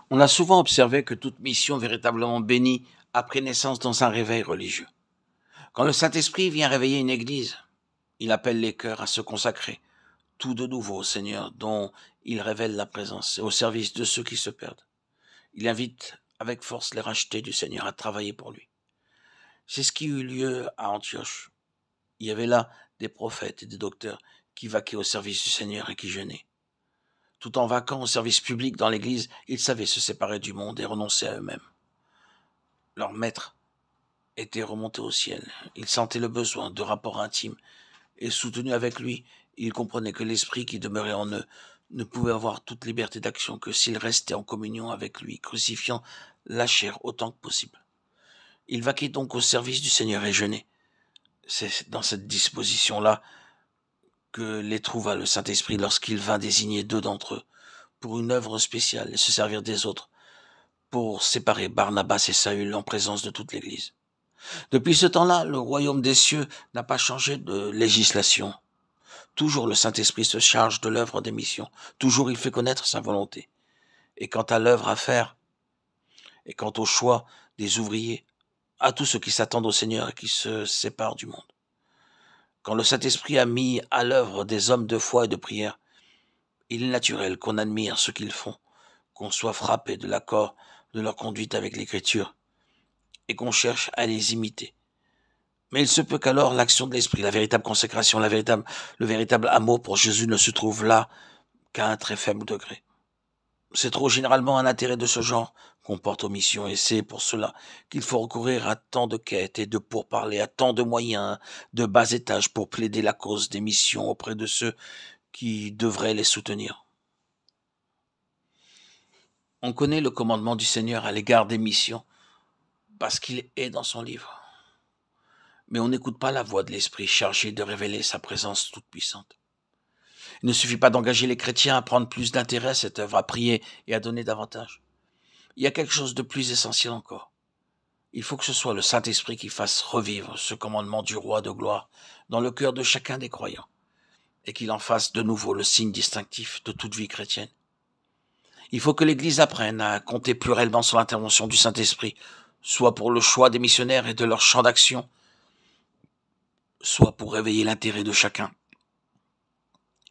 On a souvent observé que toute mission véritablement bénie a pris naissance dans un réveil religieux. Quand le Saint-Esprit vient réveiller une église, il appelle les cœurs à se consacrer tout de nouveau au Seigneur, dont il révèle la présence, et au service de ceux qui se perdent. Il invite avec force les rachetés du Seigneur à travailler pour lui. C'est ce qui eut lieu à Antioche. Il y avait là des prophètes et des docteurs qui vaquaient au service du Seigneur et qui jeûnaient. Tout en vaquant au service public dans l'Église, ils savaient se séparer du monde et renoncer à eux-mêmes. Leur maître était remonté au ciel. Ils sentaient le besoin de rapports intimes et soutenus avec lui, ils comprenaient que l'esprit qui demeurait en eux ne pouvait avoir toute liberté d'action que s'ils restaient en communion avec lui, crucifiant la chair autant que possible. Ils vaquaient donc au service du Seigneur et jeûnaient. C'est dans cette disposition-là que les trouva le Saint-Esprit lorsqu'il vint désigner 2 d'entre eux pour une œuvre spéciale et se servir des autres pour séparer Barnabas et Saül en présence de toute l'Église. Depuis ce temps-là, le royaume des cieux n'a pas changé de législation. Toujours le Saint-Esprit se charge de l'œuvre des missions. Toujours il fait connaître sa volonté. Et quant à l'œuvre à faire, et quant au choix des ouvriers, à tous ceux qui s'attendent au Seigneur et qui se séparent du monde. Quand le Saint-Esprit a mis à l'œuvre des hommes de foi et de prière, il est naturel qu'on admire ce qu'ils font, qu'on soit frappé de l'accord de leur conduite avec l'Écriture, et qu'on cherche à les imiter. Mais il se peut qu'alors l'action de l'Esprit, la véritable consécration, le véritable amour pour Jésus ne se trouve là qu'à un très faible degré. C'est trop généralement un intérêt de ce genre qu'on porte aux missions, et c'est pour cela qu'il faut recourir à tant de quêtes et de pourparlers, à tant de moyens de bas étage pour plaider la cause des missions auprès de ceux qui devraient les soutenir. On connaît le commandement du Seigneur à l'égard des missions parce qu'il est dans son livre. Mais on n'écoute pas la voix de l'Esprit chargé de révéler sa présence toute puissante. Il ne suffit pas d'engager les chrétiens à prendre plus d'intérêt à cette œuvre, à prier et à donner davantage. Il y a quelque chose de plus essentiel encore. Il faut que ce soit le Saint-Esprit qui fasse revivre ce commandement du roi de gloire dans le cœur de chacun des croyants et qu'il en fasse de nouveau le signe distinctif de toute vie chrétienne. Il faut que l'Église apprenne à compter plus réellement sur l'intervention du Saint-Esprit, soit pour le choix des missionnaires et de leur champ d'action, soit pour réveiller l'intérêt de chacun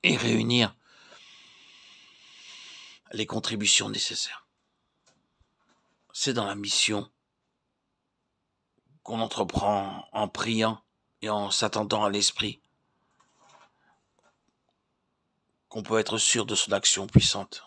et réunir les contributions nécessaires. C'est dans la mission qu'on entreprend en priant et en s'attendant à l'Esprit qu'on peut être sûr de son action puissante.